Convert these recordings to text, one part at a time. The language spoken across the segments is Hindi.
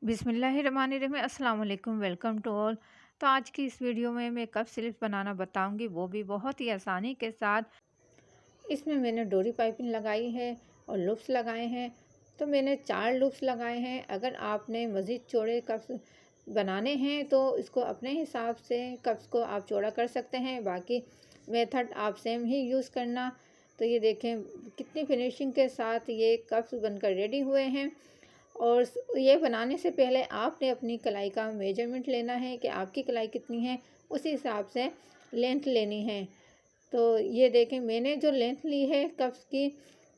बिस्मिल्लाहिर्रहमानिर्रहीम। अस्सलाम वालेकुम, वेलकम टू ऑल। तो आज की इस वीडियो में मैं कप स्लीव्स बनाना बताऊंगी, वो भी बहुत ही आसानी के साथ। इसमें मैंने डोरी पाइपिंग लगाई है और लूप्स लगाए हैं। तो मैंने 4 लूप्स लगाए हैं। अगर आपने मज़ीद चौड़े कप्स बनाने हैं तो इसको अपने हिसाब से कप्स को आप चौड़ा कर सकते हैं। बाकी मेथड आप सेम ही यूज़ करना। तो ये देखें कितनी फिनिशिंग के साथ ये कप्स बनकर रेडी हुए हैं। और ये बनाने से पहले आपने अपनी कलाई का मेजरमेंट लेना है कि आपकी कलाई कितनी है, उसी हिसाब से लेंथ लेनी है। तो ये देखें मैंने जो लेंथ ली है कप्स की,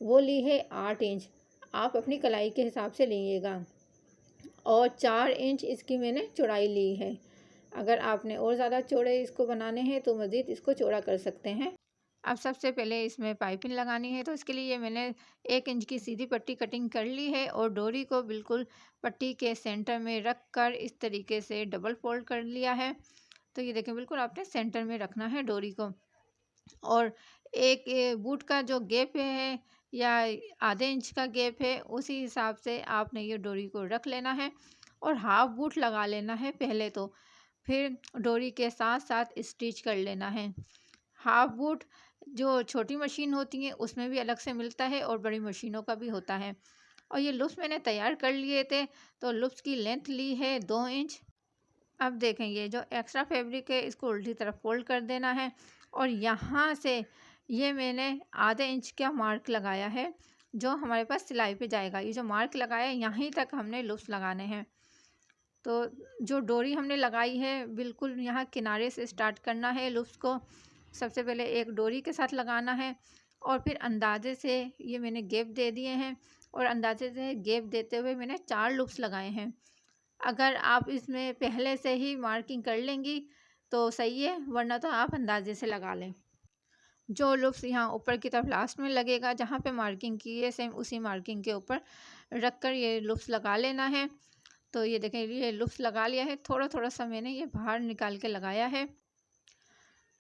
वो ली है 8 इंच। आप अपनी कलाई के हिसाब से लीजिएगा। और 4 इंच इसकी मैंने चौड़ाई ली है। अगर आपने और ज़्यादा चौड़े इसको बनाने हैं तो मज़ीद इसको चौड़ा कर सकते हैं। अब सबसे पहले इसमें पाइपिंग लगानी है, तो इसके लिए मैंने 1 इंच की सीधी पट्टी कटिंग कर ली है और डोरी को बिल्कुल पट्टी के सेंटर में रख कर इस तरीके से डबल फोल्ड कर लिया है। तो ये देखें बिल्कुल आपने सेंटर में रखना है डोरी को। और एक बूट का जो गैप है या आधे इंच का गैप है, उसी हिसाब से आपने ये डोरी को रख लेना है और हाफ बूट लगा लेना है पहले। तो फिर डोरी के साथ साथ स्टिच कर लेना है। हाफ बूट जो छोटी मशीन होती है उसमें भी अलग से मिलता है और बड़ी मशीनों का भी होता है। और ये लूप्स मैंने तैयार कर लिए थे। तो लूप्स की लेंथ ली है 2 इंच। अब देखें ये जो एक्स्ट्रा फैब्रिक है इसको उल्टी तरफ फोल्ड कर देना है और यहाँ से ये मैंने आधे इंच का मार्क लगाया है जो हमारे पास सिलाई पे जाएगा। ये जो मार्क लगाया है यहीं तक हमने लूप्स लगाने हैं। तो जो डोरी हमने लगाई है बिल्कुल यहाँ किनारे से स्टार्ट करना है लूप्स को। सबसे पहले एक डोरी के साथ लगाना है और फिर अंदाजे से ये मैंने गैप दे दिए हैं और अंदाजे से गैप देते हुए मैंने 4 लूप्स लगाए हैं। अगर आप इसमें पहले से ही मार्किंग कर लेंगी तो सही है, वरना तो आप अंदाजे से लगा लें। जो लूप्स यहाँ ऊपर की तरफ लास्ट में लगेगा जहाँ पे मार्किंग की है, सेम उसी मार्किंग के ऊपर रख कर ये लूप्स लगा लेना है। तो ये देखें ये लूप्स लगा लिया है। थोड़ा थोड़ा सा मैंने ये बाहर निकाल के लगाया है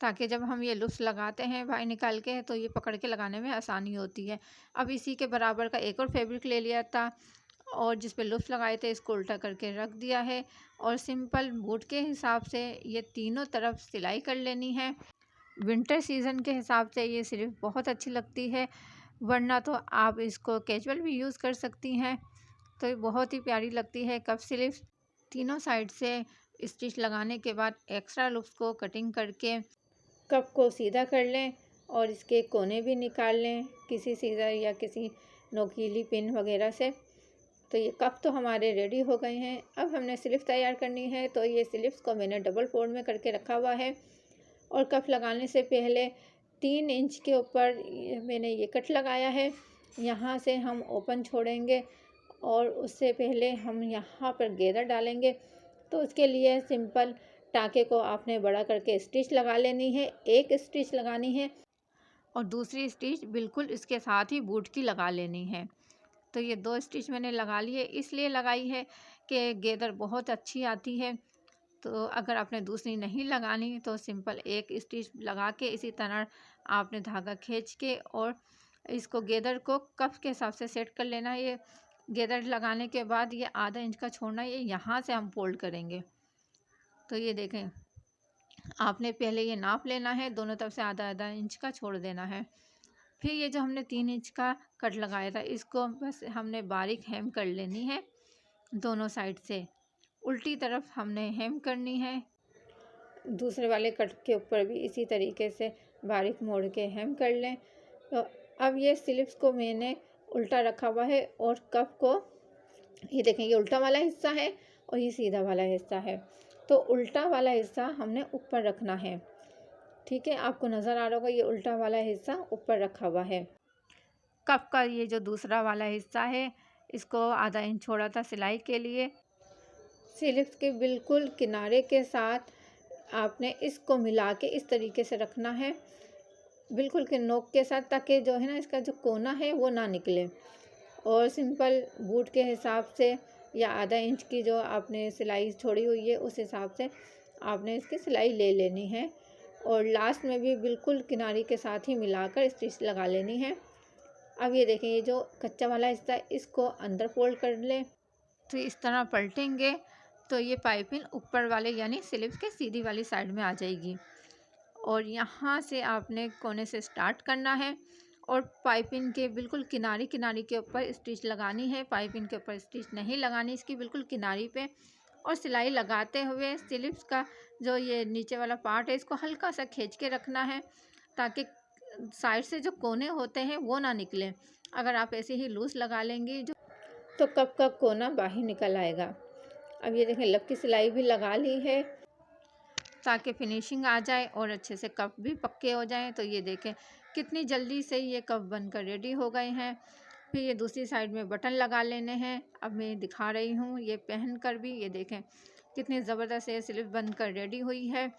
ताकि जब हम ये लूप्स लगाते हैं बाहर निकाल के तो ये पकड़ के लगाने में आसानी होती है। अब इसी के बराबर का एक और फैब्रिक ले लिया था और जिस पे लूप्स लगाए थे इसको उल्टा करके रख दिया है और सिंपल बूट के हिसाब से ये तीनों तरफ सिलाई कर लेनी है। विंटर सीज़न के हिसाब से ये सिर्फ बहुत अच्छी लगती है, वरना तो आप इसको कैजुअल भी यूज़ कर सकती हैं। तो ये बहुत ही प्यारी लगती है कप स्लीव्स। तीनों साइड से स्टिच लगाने के बाद एक्स्ट्रा लूप्स को कटिंग करके कप को सीधा कर लें और इसके कोने भी निकाल लें किसी सीज़र या किसी नोकीली पिन वगैरह से। तो ये कप तो हमारे रेडी हो गए हैं। अब हमने स्लीव्स तैयार करनी है। तो ये स्लीव्स को मैंने डबल फोल्ड में करके रखा हुआ है और कप लगाने से पहले 3 इंच के ऊपर मैंने ये कट लगाया है। यहाँ से हम ओपन छोड़ेंगे और उससे पहले हम यहाँ पर घेरा डालेंगे। तो उसके लिए सिंपल टाँके को आपने बड़ा करके स्टिच लगा लेनी है। एक स्टिच लगानी है और दूसरी स्टिच बिल्कुल इसके साथ ही बूट की लगा लेनी है। तो ये 2 स्टिच मैंने लगा लिए, इसलिए लगाई है कि गेदर बहुत अच्छी आती है। तो अगर आपने दूसरी नहीं लगानी तो सिंपल एक स्टिच लगा के इसी तरह आपने धागा खींच के और इसको गेदर को कफ के हिसाब से सेट कर लेना है। ये गेदर लगाने के बाद ये आधा इंच का छोड़ना, ये यहाँ से हम फोल्ड करेंगे। तो ये देखें आपने पहले ये नाप लेना है, दोनों तरफ से आधा आधा इंच का छोड़ देना है। फिर ये जो हमने 3 इंच का कट लगाया था इसको बस हमने बारीक हेम कर लेनी है। दोनों साइड से उल्टी तरफ हमने हेम करनी है। दूसरे वाले कट के ऊपर भी इसी तरीके से बारीक मोड़ के हेम कर लें। तो अब ये स्लीव्स को मैंने उल्टा रखा हुआ है और कफ को ये देखें ये उल्टा वाला हिस्सा है और ये सीधा वाला हिस्सा है। तो उल्टा वाला हिस्सा हमने ऊपर रखना है। ठीक है, आपको नज़र आ रहा होगा ये उल्टा वाला हिस्सा ऊपर रखा हुआ है। कप का ये जो दूसरा वाला हिस्सा है इसको आधा इंच छोड़ा था सिलाई के लिए। स्लीव्स के बिल्कुल किनारे के साथ आपने इसको मिला के इस तरीके से रखना है, बिल्कुल के नोक के साथ, ताकि जो है ना इसका जो कोना है वो ना निकले। और सिंपल बूट के हिसाब से या आधा इंच की जो आपने सिलाई छोड़ी हुई है उस हिसाब से आपने इसकी सिलाई ले लेनी है और लास्ट में भी बिल्कुल किनारे के साथ ही मिलाकर स्टिच लगा लेनी है। अब ये देखें ये जो कच्चा वाला हिस्सा है इसको अंदर फोल्ड कर लें तो इस तरह पलटेंगे तो ये पाइपिंग ऊपर वाले यानी स्लीव के सीधी वाली साइड में आ जाएगी। और यहाँ से आपने कोने से स्टार्ट करना है और पाइपिंग के बिल्कुल किनारी किनारी के ऊपर स्टिच लगानी है। पाइपिंग के ऊपर स्टिच नहीं लगानी, इसकी बिल्कुल किनारी पे। और सिलाई लगाते हुए स्लीव्स का जो ये नीचे वाला पार्ट है इसको हल्का सा खींच के रखना है ताकि साइड से जो कोने होते हैं वो ना निकले। अगर आप ऐसे ही लूज लगा लेंगी तो कब कब कोना बाहर निकल आएगा। अब ये देखें, लब की सिलाई भी लगा ली है ताकि फिनिशिंग आ जाए और अच्छे से कप भी पक्के हो जाएं। तो ये देखें कितनी जल्दी से ये कप बनकर रेडी हो गए हैं। फिर ये दूसरी साइड में बटन लगा लेने हैं। अब मैं दिखा रही हूँ ये पहन कर भी। ये देखें कितनी ज़बरदस्त ये स्लीव बनकर रेडी हुई है।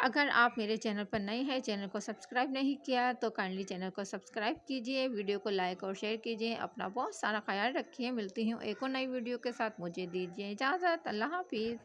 अगर आप मेरे चैनल पर नए हैं, चैनल को सब्सक्राइब नहीं किया तो काइंडली चैनल को सब्सक्राइब कीजिए, वीडियो को लाइक और शेयर कीजिए। अपना बहुत सारा ख्याल रखिए। मिलती हूँ एक और नई वीडियो के साथ। मुझे दीजिए इजाज़त। अल्लाह हाफिज़।